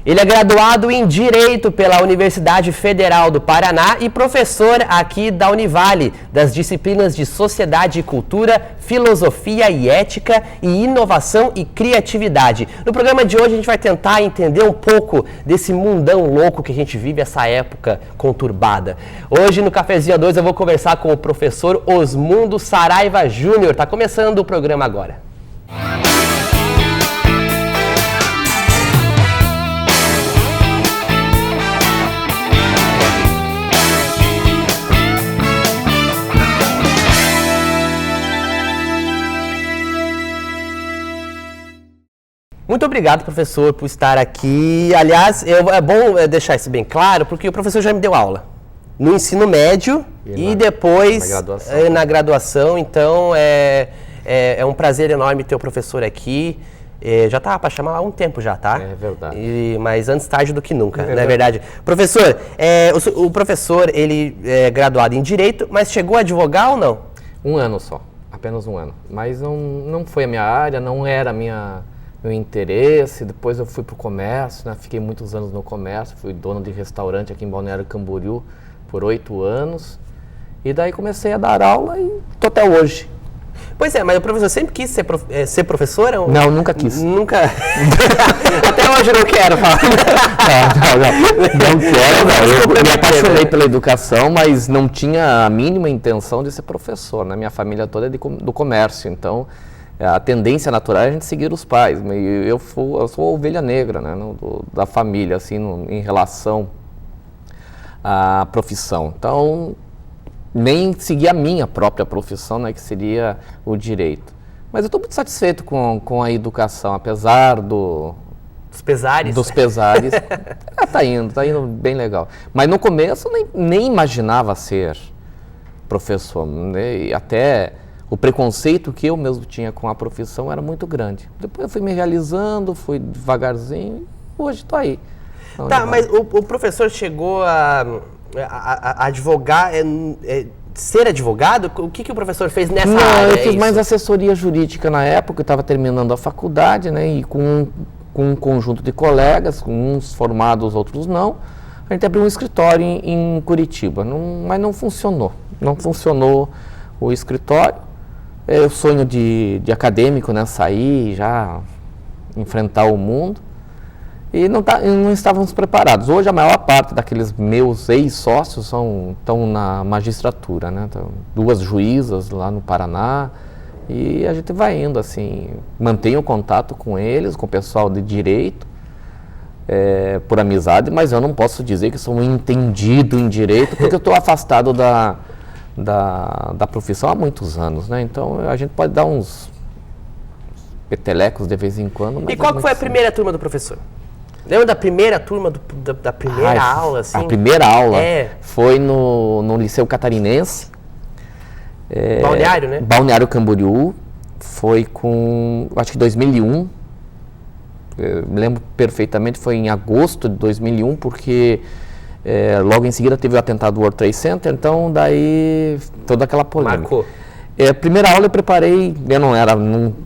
Ele é graduado em Direito pela Universidade Federal do Paraná e professor aqui da Univale, das disciplinas de Sociedade e Cultura, Filosofia e Ética e Inovação e Criatividade. No programa de hoje a gente vai tentar entender um pouco desse mundão louco que a gente vive, essa época conturbada. Hoje no Cafezinho A2 eu vou conversar com o professor Osmundo Saraiva Júnior. Está começando o programa agora. Muito obrigado, professor, por estar aqui. Aliás, é bom deixar isso bem claro, porque o professor já me deu aula no ensino médio e depois na graduação. Então, é um prazer enorme ter o professor aqui. Já estava para chamar há um tempo já, tá? É verdade. Mas antes tarde do que nunca, não é verdade? Professor, o professor, ele é graduado em Direito, mas chegou a advogar ou não? Um ano só, apenas um ano. Mas não foi a minha área, não era meu interesse. Depois eu fui para o comércio, né? Fiquei muitos anos no comércio, fui dono de restaurante aqui em Balneário Camboriú por 8 anos. E daí comecei a dar aula e estou até hoje. Pois é, mas o professor sempre quis ser professor? Ou... Não, nunca quis. Nunca? Até hoje eu não quero falar. Não quero, não. Eu me apaixonei pela educação, mas não tinha a mínima intenção de ser professor, né? Minha família toda é do comércio, então a tendência natural é a gente seguir os pais. Eu sou a ovelha negra, né, da família, assim, em relação à profissão. Então, nem segui a minha própria profissão, né, que seria o direito. Mas eu estou muito satisfeito com a educação, apesar dos pesares. Tá indo bem legal. Mas no começo eu nem imaginava ser professor, né, e até o preconceito que eu mesmo tinha com a profissão era muito grande. Depois eu fui me realizando, fui devagarzinho, e hoje estou aí. Tá, mas o professor chegou a advogar, ser advogado? O que o professor fez nessa área? Eu fiz mais assessoria jurídica na época, eu estava terminando a faculdade, né, e com um conjunto de colegas, uns formados, outros não, a gente abriu um escritório em Curitiba, mas não funcionou. Não funcionou o escritório. É o sonho de acadêmico, né? Sair, já enfrentar o mundo. E não estávamos preparados. Hoje a maior parte daqueles meus ex-sócios estão na magistratura, né? Então, 2 juízas lá no Paraná. E a gente vai indo, assim, mantenho contato com eles, com o pessoal de direito, por amizade, mas eu não posso dizer que sou um entendido em direito, porque eu estou afastado da profissão há muitos anos, né? Então a gente pode dar uns petelecos de vez em quando. Mas e qual foi a primeira turma do professor? Lembra da primeira turma, da primeira aula? Assim? A primeira aula foi no Liceu Catarinense. Balneário, né? Balneário Camboriú. Foi acho que 2001. Eu me lembro perfeitamente, foi em agosto de 2001, porque logo em seguida teve o atentado do World Trade Center, então daí toda aquela polêmica. Marcou. A primeira aula eu preparei,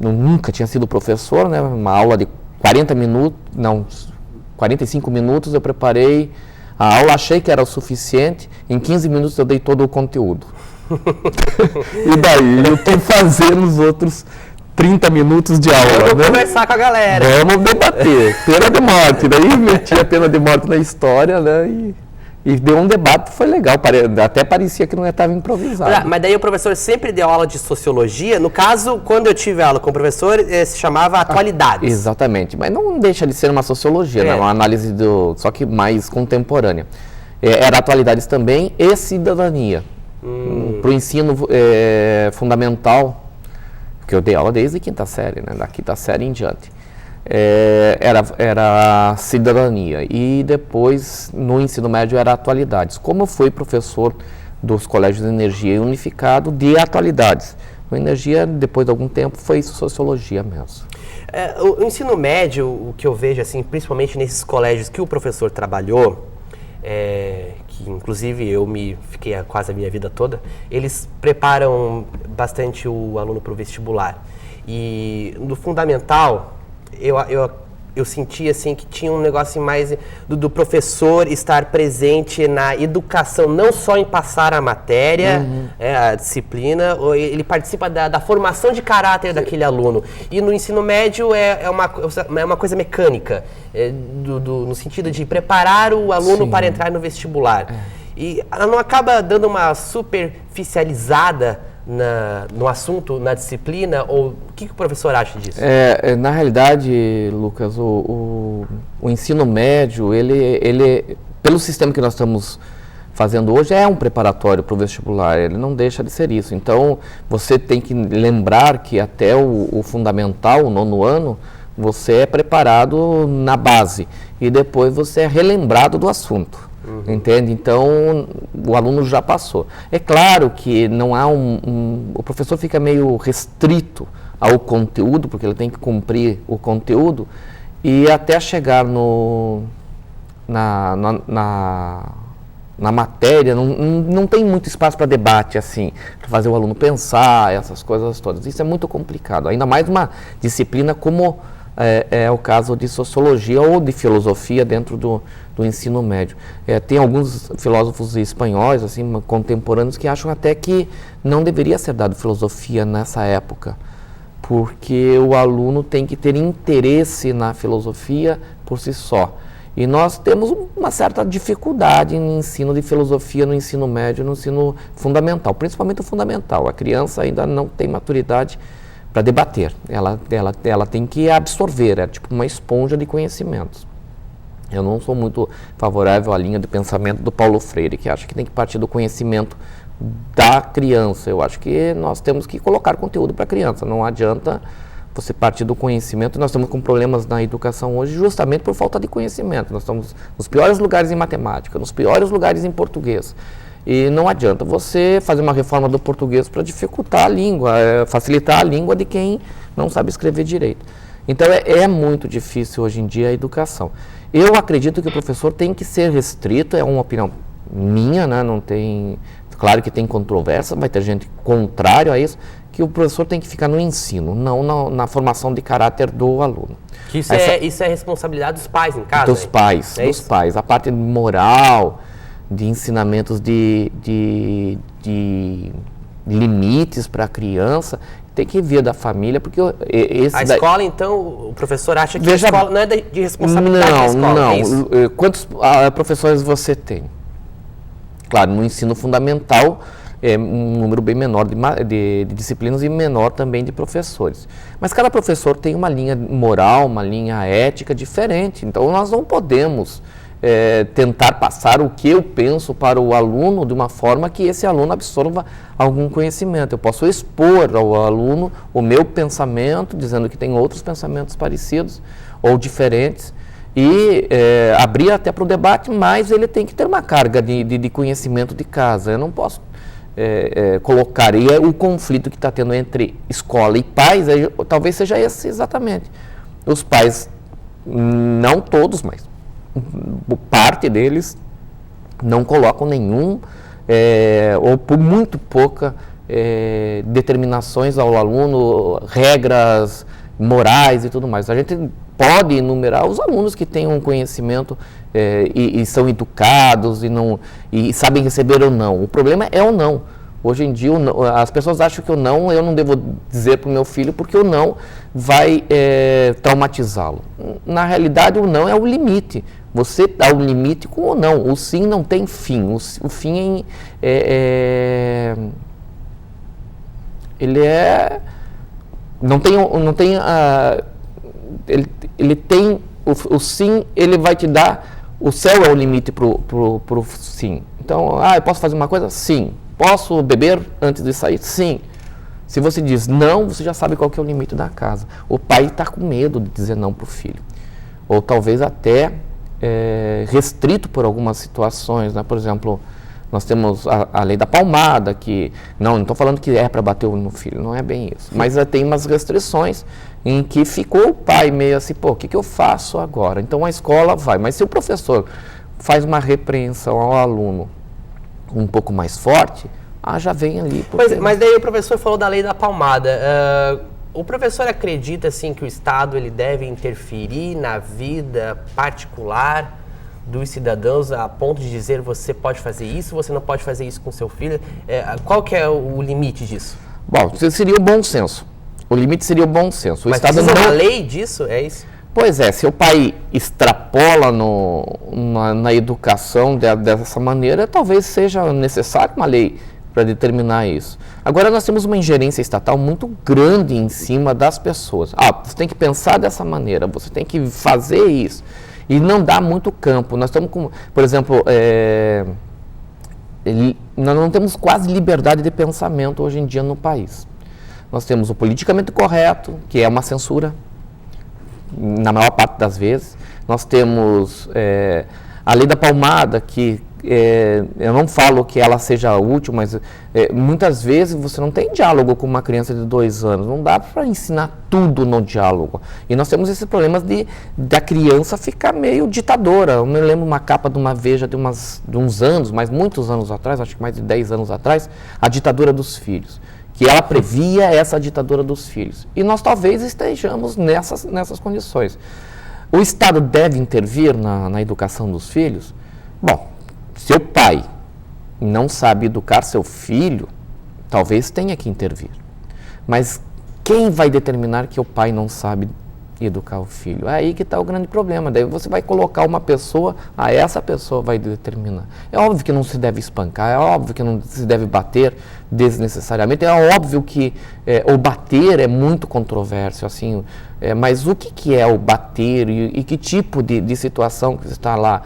eu nunca tinha sido professor, né? Uma aula de 45 minutos eu preparei a aula, achei que era o suficiente, em 15 minutos eu dei todo o conteúdo. E daí eu tenho que fazer nos outros 30 minutos de aula. Vamos conversar com a galera. Vamos debater. Pena de morte. Daí meti a pena de morte na história, né? E deu um debate, foi legal. Até parecia que não estava improvisado. Mas daí o professor sempre deu aula de sociologia. No caso, quando eu tive aula com o professor, se chamava Atualidades. Exatamente. Mas não deixa de ser uma sociologia, né? Uma análise só que mais contemporânea. Era Atualidades também e Cidadania. Para o ensino fundamental, porque eu dei aula desde a 5ª série, né? Da 5ª série em diante. Era Cidadania, e depois no ensino médio era Atualidades. Como eu fui professor dos colégios de energia unificado de Atualidades, o energia depois de algum tempo foi Sociologia mesmo. O ensino médio, o que eu vejo assim, principalmente nesses colégios que o professor trabalhou, que inclusive fiquei quase a minha vida toda, eles preparam bastante o aluno para o vestibular. E no fundamental, eu eu senti assim que tinha um negócio mais do professor estar presente na educação, não só em passar a matéria, a disciplina, ele participa da formação de caráter daquele aluno. E no ensino médio é uma coisa mecânica, no sentido de preparar o aluno para entrar no vestibular. E ela não acaba dando uma superficializada no assunto, na disciplina, ou o que o professor acha disso? Na realidade, Lucas, o ensino médio, ele, pelo sistema que nós estamos fazendo hoje, é um preparatório para o vestibular, ele não deixa de ser isso. Então, você tem que lembrar que até o fundamental, o 9º ano, você é preparado na base e depois você é relembrado do assunto. Entende? Então, o aluno já passou. É claro que não há o professor fica meio restrito ao conteúdo, porque ele tem que cumprir o conteúdo, e até chegar na matéria, não tem muito espaço para debate, assim, para fazer o aluno pensar, essas coisas todas. Isso é muito complicado, ainda mais uma disciplina como é o caso de sociologia ou de filosofia dentro do ensino médio. Tem alguns filósofos espanhóis, assim, contemporâneos, que acham até que não deveria ser dado filosofia nessa época, porque o aluno tem que ter interesse na filosofia por si só. E nós temos uma certa dificuldade no ensino de filosofia no ensino médio, no ensino fundamental, principalmente o fundamental. A criança ainda não tem maturidade para debater, ela tem que absorver, é tipo uma esponja de conhecimentos. Eu não sou muito favorável à linha de pensamento do Paulo Freire, que acha que tem que partir do conhecimento da criança. Eu acho que nós temos que colocar conteúdo para a criança, não adianta você partir do conhecimento. Nós estamos com problemas na educação hoje justamente por falta de conhecimento. Nós estamos nos piores lugares em matemática, nos piores lugares em português. E não adianta você fazer uma reforma do português para dificultar a língua, facilitar a língua de quem não sabe escrever direito. Então é muito difícil hoje em dia a educação. Eu acredito que o professor tem que ser restrito, é uma opinião minha, né? Não tem, claro que tem controvérsia, vai ter gente contrária a isso, que o professor tem que ficar no ensino, não na formação de caráter do aluno. Que isso é responsabilidade dos pais em casa? Dos pais. A parte moral, de ensinamentos de limites para a criança, tem que vir da família, porque escola, então, o professor acha que a escola não é de responsabilidade da escola? Não. É isso? Quantos professores você tem? Claro, no ensino fundamental é um número bem menor de disciplinas e menor também de professores. Mas cada professor tem uma linha moral, uma linha ética diferente, então nós não podemos tentar passar o que eu penso para o aluno de uma forma que esse aluno absorva algum conhecimento. Eu posso expor ao aluno o meu pensamento, dizendo que tem outros pensamentos parecidos ou diferentes, e abrir até para o debate, mas ele tem que ter uma carga de conhecimento de casa. Eu não posso colocar, e o conflito que está tendo entre escola e pais, talvez seja esse exatamente. Os pais, não todos, mas parte deles não colocam nenhum ou por muito pouca determinações ao aluno, regras morais e tudo mais. A gente pode enumerar os alunos que têm um conhecimento e são educados e sabem receber ou não. O problema é o não. Hoje em dia, as pessoas acham que eu não devo dizer para o meu filho, porque o não vai traumatizá-lo. Na realidade, o não é o limite. Você dá o limite com o não. O sim não tem fim. O fim ele tem o sim, ele vai te dar, o céu é o limite pro sim. Então, eu posso fazer uma coisa? Sim. Posso beber antes de sair? Sim. Se você diz não, você já sabe qual que é o limite da casa. O pai está com medo de dizer não para o filho. Ou talvez até restrito por algumas situações, né? Por exemplo, nós temos a lei da palmada, que não estou falando que é para bater no filho, não é bem isso. Mas tem umas restrições em que ficou o pai meio assim, o que eu faço agora? Então a escola vai, mas se o professor faz uma repreensão ao aluno um pouco mais forte, já vem ali. Mas daí o professor falou da lei da palmada. O professor acredita assim que o Estado ele deve interferir na vida particular dos cidadãos a ponto de dizer você pode fazer isso, você não pode fazer isso com seu filho? Qual que é o limite disso? Bom, seria o bom senso. O limite seria o bom senso. Mas precisa uma lei disso? É isso? Pois é, se o pai extrapola na educação dessa maneira, talvez seja necessário uma lei para determinar isso. Agora nós temos uma ingerência estatal muito grande em cima das pessoas. Você tem que pensar dessa maneira, você tem que fazer isso. E não dá muito campo. Nós estamos com, por exemplo, nós não temos quase liberdade de pensamento hoje em dia no país. Nós temos o politicamente correto, que é uma censura, na maior parte das vezes. Nós temos a lei da palmada, que eu não falo que ela seja útil, mas muitas vezes você não tem diálogo com uma criança de 2 anos, não dá para ensinar tudo no diálogo. E nós temos esses problemas da criança ficar meio ditadora. Eu me lembro uma capa de uma Veja de uns anos, mas muitos anos atrás, acho que mais de 10 anos atrás, a ditadura dos filhos, que ela previa essa ditadura dos filhos. E nós talvez estejamos nessas condições. O Estado deve intervir na educação dos filhos? Bom, se o pai não sabe educar seu filho, talvez tenha que intervir. Mas quem vai determinar que o pai não sabe educar o filho? É aí que está o grande problema. Daí você vai colocar uma pessoa, essa pessoa vai determinar. É óbvio que não se deve espancar, é óbvio que não se deve bater desnecessariamente, é óbvio que o bater é muito controverso, assim, mas o que é o bater e que tipo de situação que está lá?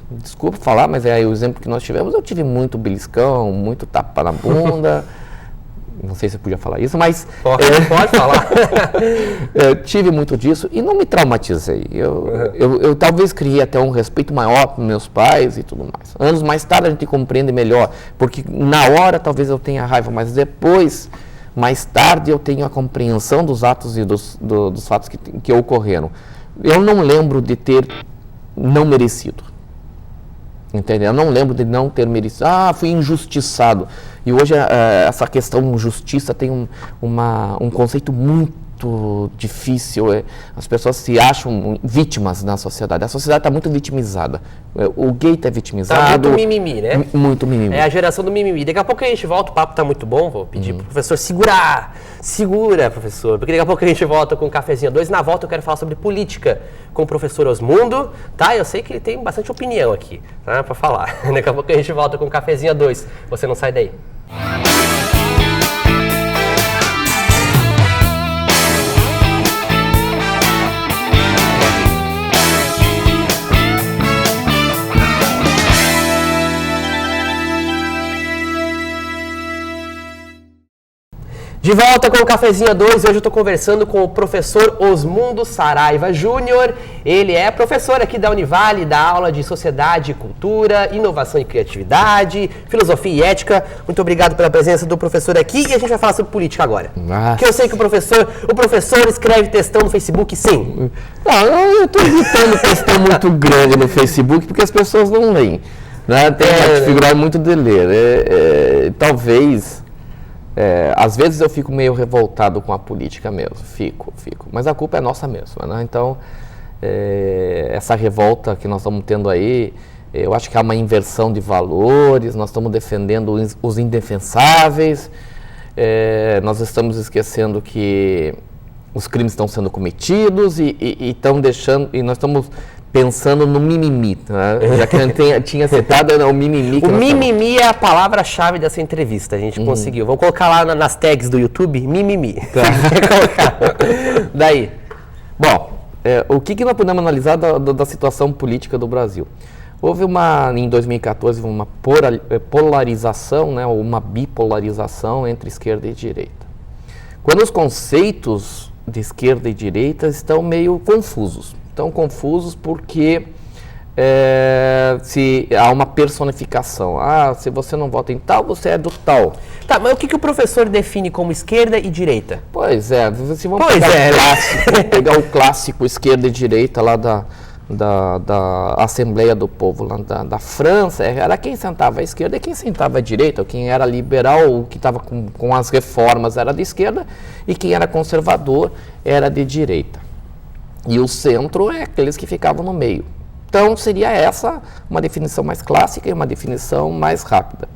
Desculpa falar, mas o exemplo que nós tivemos, eu tive muito beliscão, muito tapa na bunda. Não sei se eu podia falar isso, mas... Pode falar. Eu tive muito disso e não me traumatizei. Eu talvez criei até um respeito maior para meus pais e tudo mais. Anos mais tarde a gente compreende melhor, porque na hora talvez eu tenha raiva, mas depois, mais tarde, eu tenho a compreensão dos atos e dos fatos que ocorreram. Eu não lembro de ter não merecido. Entendeu? Eu não lembro de não ter merecido. Fui injustiçado. E hoje essa questão de justiça tem um conceito muito difícil. As pessoas se acham vítimas na sociedade. A sociedade está muito vitimizada. O gay está vitimizado. Tá muito mimimi, né? Muito mimimi. É a geração do mimimi. Daqui a pouco a gente volta, o papo está muito bom. Vou pedir para o professor segurar. Segura, professor. Porque daqui a pouco a gente volta com um cafezinho 2. Na volta eu quero falar sobre política com o professor Osmundo, tá? Eu sei que ele tem bastante opinião aqui, tá? Para falar. Daqui a pouco a gente volta com um cafezinho 2. Você não sai daí. De volta com o Cafezinho 2, hoje eu estou conversando com o professor Osmundo Saraiva Júnior. Ele é professor aqui da Univale, da aula de Sociedade e Cultura, Inovação e Criatividade, Filosofia e Ética. Muito obrigado pela presença do professor aqui e a gente vai falar sobre política agora. Nossa. Que eu sei que o professor escreve textão no Facebook, sim. Não, eu estou evitando textão muito grande no Facebook porque as pessoas não leem. Né? Tem uma dificuldade muito de ler. Talvez... às vezes eu fico meio revoltado com a política mesmo, fico, mas a culpa é nossa mesma, né? Então, essa revolta que nós estamos tendo aí, eu acho que há uma inversão de valores, nós estamos defendendo os indefensáveis, nós estamos esquecendo que os crimes estão sendo cometidos e estão deixando, e nós estamos pensando no mimimi, né? Já que a gente tinha citado o mimimi. O mimimi é a palavra-chave dessa entrevista, a gente conseguiu. Vou colocar lá nas tags do YouTube, mimimi. Tá. Daí. Bom, o que nós podemos analisar da situação política do Brasil? Houve em 2014, uma polarização, né, uma bipolarização entre esquerda e direita. Quando os conceitos de esquerda e direita estão meio confusos. Estão confusos porque se há uma personificação. Se você não vota em tal, você é do tal. Tá, mas o que o professor define como esquerda e direita? Pois é, se vamos pegar o clássico esquerda e direita lá da Assembleia do Povo lá da França, era quem sentava à esquerda e quem sentava à direita. Quem era liberal, que estava com as reformas, era de esquerda, e quem era conservador era de direita. E o centro é aqueles que ficavam no meio. Então seria essa uma definição mais clássica e uma definição mais rápida.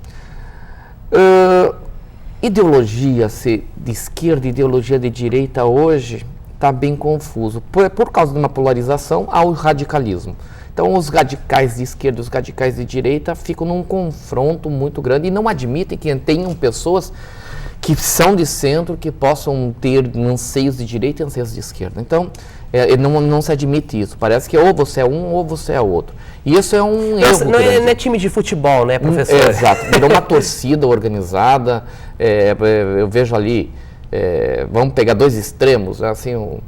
Ideologia de esquerda e ideologia de direita hoje está bem confuso. Por causa de uma polarização, há o radicalismo. Então, os radicais de esquerda e os radicais de direita ficam num confronto muito grande e não admitem que tenham pessoas que são de centro, que possam ter anseios de direita e anseios de esquerda. Então, não se admite isso. Parece que ou você é um ou você é outro. E isso é um erro. Não é time de futebol, né, professor? Exato. Virou uma torcida organizada. Eu vejo ali... vamos pegar dois extremos, assim, o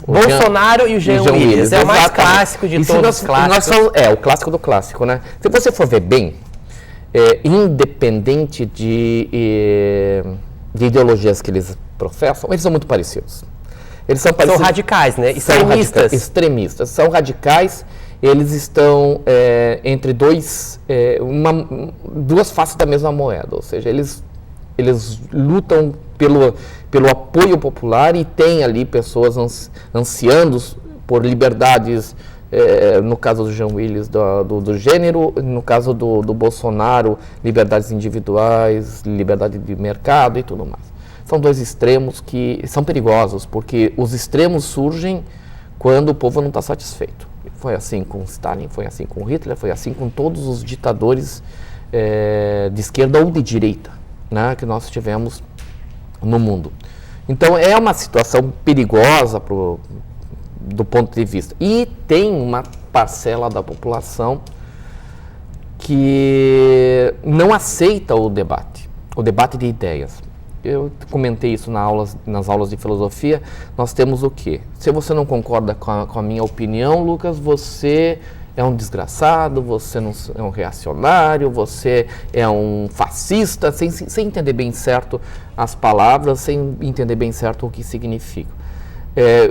Bolsonaro e o Jean Willis. É o mais clássico de todos os clássicos. O clássico do clássico, né? Se você for ver bem, independente de ideologias que eles professam, eles são muito parecidos. Eles são radicais, né? Extremistas. São radicais, eles estão entre duas faces da mesma moeda, ou seja, eles lutam pelo apoio popular e tem ali pessoas ansiando por liberdades, no caso do Jean Willis, do gênero, no caso do Bolsonaro, liberdades individuais, liberdade de mercado e tudo mais. São dois extremos que são perigosos, porque os extremos surgem quando o povo não está satisfeito. Foi assim com Stalin, foi assim com Hitler, foi assim com todos os ditadores de esquerda ou de direita, né, que nós tivemos no mundo. Então é uma situação perigosa do ponto de vista. E tem uma parcela da população que não aceita o debate de ideias. Eu comentei isso nas aulas de filosofia. Nós temos o quê? Se você não concorda com a minha opinião, Lucas, você é um desgraçado, você não é um reacionário, você é um fascista, sem entender bem certo as palavras, sem entender bem certo o que significa.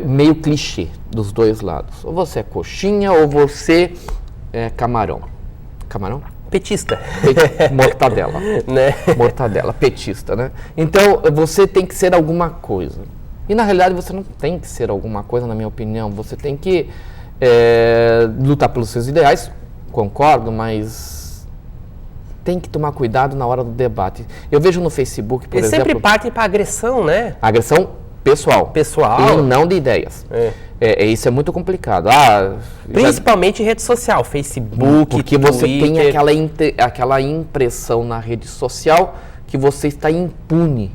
Meio clichê dos dois lados. Ou você é coxinha ou você é camarão. Camarão? Petista. Mortadela. Né? Mortadela, petista, né? Então, você tem que ser alguma coisa. E, na realidade, você não tem que ser alguma coisa, na minha opinião. Você tem que lutar pelos seus ideais, concordo, mas tem que tomar cuidado na hora do debate. Eu vejo no Facebook, por exemplo... Eles sempre partem para agressão, né? Agressão pessoal. Pessoal. E não de ideias. Isso é muito complicado. Principalmente em rede social, Facebook, porque Twitter. Você tem aquela impressão na rede social que você está impune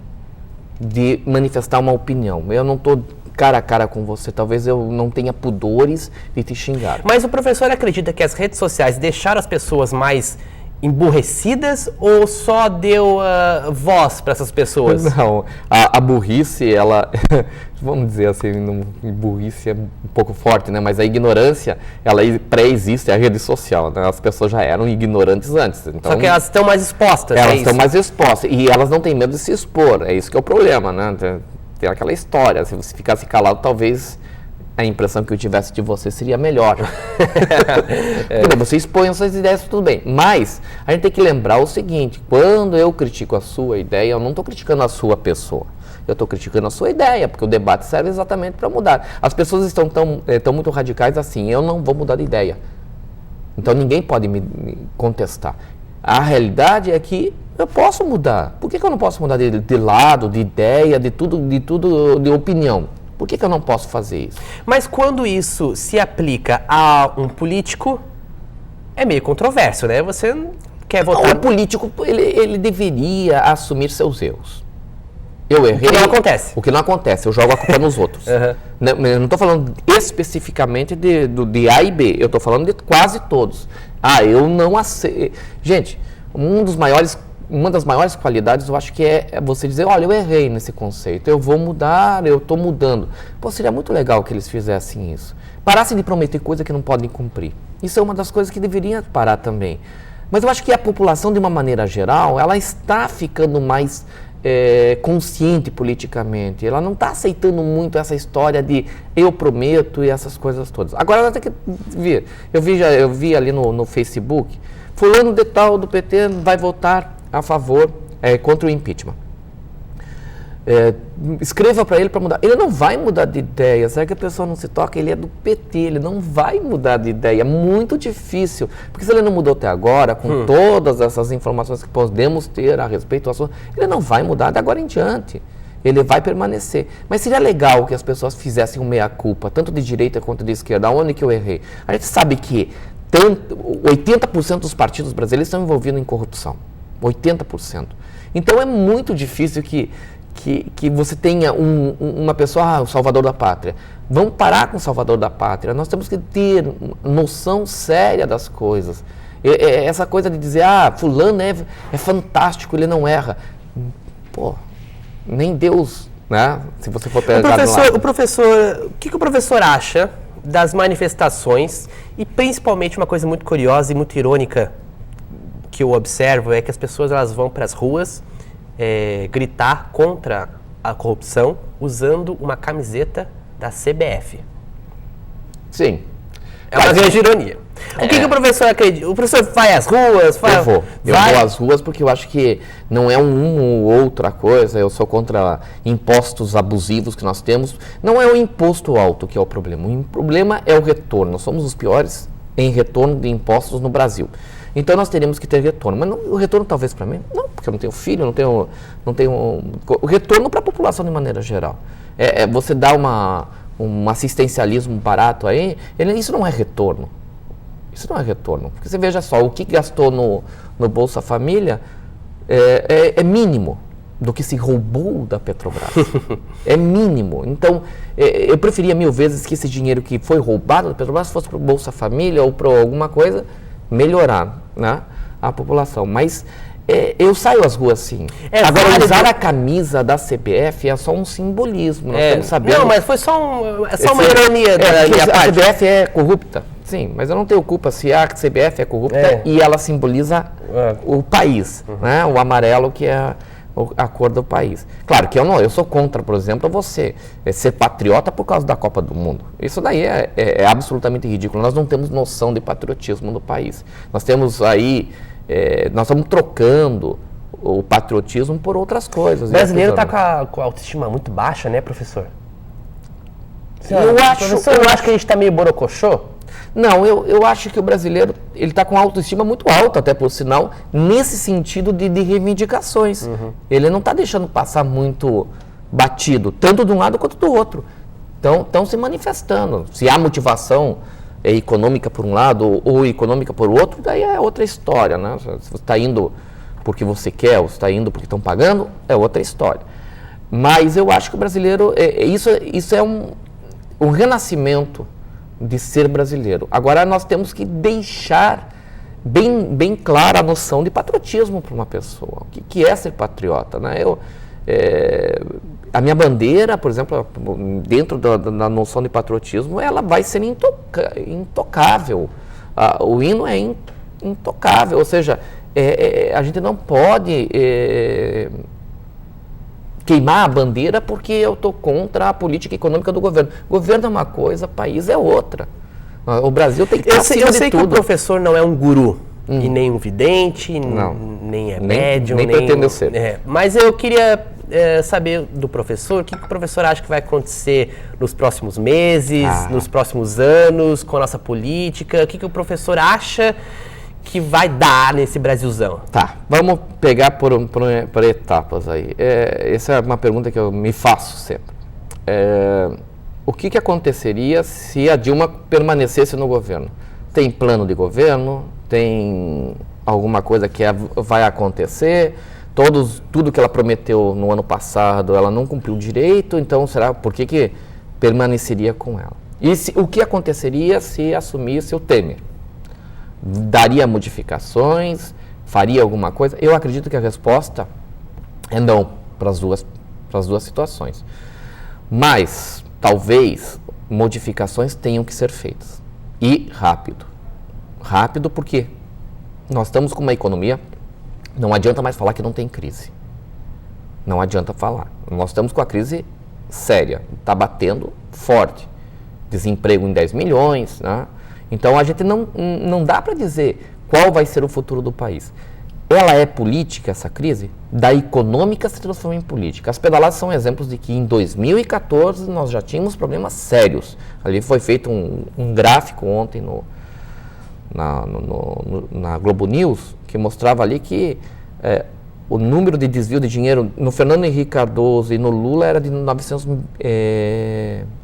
de manifestar uma opinião. Eu não estou cara a cara com você, talvez eu não tenha pudores de te xingar. Mas o professor acredita que as redes sociais deixaram as pessoas mais emburrecidas ou só deu voz para essas pessoas? Não, a burrice, ela, vamos dizer assim, burrice é um pouco forte, né? Mas a ignorância, ela pré-existe a rede social, né? As pessoas já eram ignorantes antes. Então, só que elas estão mais expostas. Elas estão mais expostas e elas não têm medo de se expor, é isso que é o problema, né? Tem aquela história, se você ficasse calado, talvez a impressão que eu tivesse de você seria melhor. Você expõe as suas ideias, tudo bem. Mas a gente tem que lembrar o seguinte, quando eu critico a sua ideia, eu não estou criticando a sua pessoa. Eu estou criticando a sua ideia, porque o debate serve exatamente para mudar. As pessoas estão tão muito radicais assim, eu não vou mudar de ideia. Então ninguém pode me contestar. A realidade é que eu posso mudar. Por que eu não posso mudar de lado, de ideia, de tudo, de opinião? Por que eu não posso fazer isso? Mas quando isso se aplica a um político, é meio controverso, né? Você quer votar... O político, ele deveria assumir seus erros. Eu errei. O que não acontece. O que não acontece, eu jogo a culpa nos outros. Eu não estou falando especificamente de A e B, eu estou falando de quase todos. Eu não aceito... Gente, uma das maiores qualidades, eu acho que é você dizer, olha, eu errei nesse conceito, eu vou mudar, eu estou mudando. Pô, seria muito legal que eles fizessem isso. Parassem de prometer coisa que não podem cumprir. Isso é uma das coisas que deveria parar também. Mas eu acho que a população, de uma maneira geral, ela está ficando mais consciente politicamente. Ela não está aceitando muito essa história de eu prometo e essas coisas todas. Agora ela tem que ver. Eu vi ali no Facebook, fulano de tal do PT vai votar a favor, contra o impeachment. Escreva para ele para mudar. Ele não vai mudar de ideia. Será que a pessoa não se toca? Ele é do PT, ele não vai mudar de ideia. É muito difícil. Porque se ele não mudou até agora, com todas essas informações que podemos ter a respeito do assunto, ele não vai mudar de agora em diante. Ele vai permanecer. Mas seria legal que as pessoas fizessem um meia-culpa, tanto de direita quanto de esquerda. Onde que eu errei? A gente sabe que 80% dos partidos brasileiros estão envolvidos em corrupção. 80%. Então é muito difícil que você tenha uma pessoa, o salvador da pátria. Vamos parar com o salvador da pátria. Nós temos que ter noção séria das coisas. Essa coisa de dizer, fulano é fantástico, ele não erra. Pô, nem Deus, né? Se você for pegar o que o professor acha das manifestações e principalmente uma coisa muito curiosa e muito irônica que eu observo é que as pessoas elas vão para as ruas gritar contra a corrupção usando uma camiseta da CBF. Sim. É uma grande ironia. O que o professor acredita? O professor vai às ruas? Eu vou às ruas porque eu acho que não é uma ou outra coisa. Eu sou contra impostos abusivos que nós temos. Não é o imposto alto que é o problema. O problema é o retorno. Nós somos os piores em retorno de impostos no Brasil. Então nós teríamos que ter retorno. Mas não, o retorno talvez para mim, não, porque eu não tenho filho, não tenho o retorno para a população de maneira geral. Você dá um assistencialismo barato aí, isso não é retorno. Isso não é retorno. Porque você veja só, o que gastou no Bolsa Família é mínimo do que se roubou da Petrobras. É mínimo. Então, eu preferia 1000 vezes que esse dinheiro que foi roubado da Petrobras fosse para o Bolsa Família ou para alguma coisa melhorar, né, a população. Mas eu saio às ruas sim. Agora, usar a camisa da CBF é só um simbolismo. Nós estamos sabendo. Não, mas foi só uma ironia da minha parte. A CBF é corrupta. Sim, mas eu não tenho culpa se a CBF é corrupta e ela simboliza o país, né, o amarelo que é a cor do país. Claro que eu sou contra, por exemplo, você ser patriota por causa da Copa do Mundo. Isso daí é absolutamente ridículo. Nós não temos noção de patriotismo no país. Nós temos aí, nós estamos trocando o patriotismo por outras coisas. O brasileiro está com a autoestima muito baixa, né, professor? Eu acho que a gente está meio borocochô. Não, eu acho que o brasileiro ele está com autoestima muito alta, até por sinal, nesse sentido de reivindicações. Ele não está deixando passar muito batido, tanto de um lado quanto do outro. Então, estão se manifestando. Se há motivação econômica por um lado ou econômica por outro, daí é outra história, né? Se você está indo porque você quer ou está indo porque estão pagando, é outra história. Mas eu acho que o brasileiro, isso é um renascimento de ser brasileiro. Agora nós temos que deixar bem clara a noção de patriotismo para uma pessoa. O que é ser patriota, né? A minha bandeira, por exemplo, dentro da noção de patriotismo, ela vai ser intocável. O hino é intocável, ou seja, a gente não pode queimar a bandeira porque eu estou contra a política econômica do governo. Governo é uma coisa, país é outra. O Brasil tem que estar acima de tudo. Eu sei que o professor não é um guru, e nem um vidente, nem é médium. Nem pretendo ser. Mas eu queria saber do professor, o que o professor acha que vai acontecer nos próximos meses, nos próximos anos, com a nossa política, o que o professor acha que vai dar nesse Brasilzão? Tá, vamos pegar por etapas aí. Essa é uma pergunta que eu me faço sempre. O que aconteceria se a Dilma permanecesse no governo? Tem plano de governo? Tem alguma coisa que vai acontecer? Tudo que ela prometeu no ano passado, ela não cumpriu direito, então por que permaneceria com ela? E o que aconteceria se assumisse o Temer? Daria modificações? Faria alguma coisa? Eu acredito que a resposta é não para as duas situações. Mas, talvez, modificações tenham que ser feitas. E rápido. Rápido porque nós estamos com uma economia, não adianta mais falar que não tem crise. Não adianta falar. Nós estamos com a crise séria, está batendo forte. Desemprego em 10 milhões, né? Então a gente não dá para dizer qual vai ser o futuro do país. Ela é política, essa crise? Da econômica se transforma em política. As pedaladas são exemplos de que em 2014 nós já tínhamos problemas sérios. Ali foi feito um gráfico ontem na Globo News que mostrava ali que o número de desvio de dinheiro no Fernando Henrique Cardoso e no Lula era de 900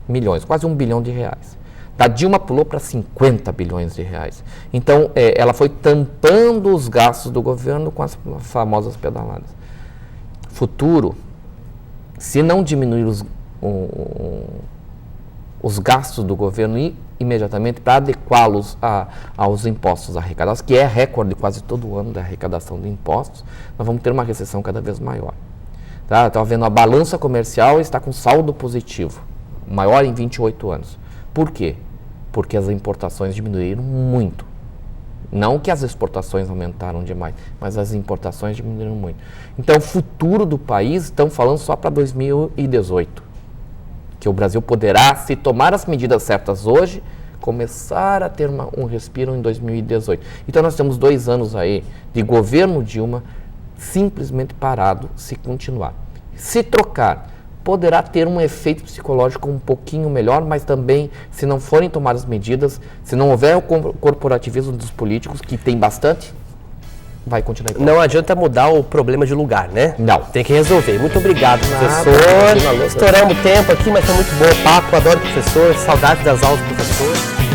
milhões, quase 1 bilhão de reais. Da Dilma pulou para 50 bilhões de reais. Então, ela foi tampando os gastos do governo com as famosas pedaladas. Futuro, se não diminuir os gastos do governo imediatamente para adequá-los aos impostos arrecadados, que é recorde quase todo ano da arrecadação de impostos, nós vamos ter uma recessão cada vez maior. Tá? Estava vendo a balança comercial está com saldo positivo, maior em 28 anos. Por quê? Porque as importações diminuíram muito. Não que as exportações aumentaram demais, mas as importações diminuíram muito. Então, o futuro do país, estão falando só para 2018. Que o Brasil poderá, se tomar as medidas certas hoje, começar a ter um respiro em 2018. Então, nós temos 2 anos aí de governo Dilma simplesmente parado se continuar. Se trocar, poderá ter um efeito psicológico um pouquinho melhor, mas também, se não forem tomadas medidas, se não houver o corporativismo dos políticos, que tem bastante, vai continuar igual. Não adianta mudar o problema de lugar, né? Não. Tem que resolver. Muito obrigado, professor. Estouramos o tempo aqui, mas foi muito bom o papo. Adoro o professor. Saudades das aulas do professor.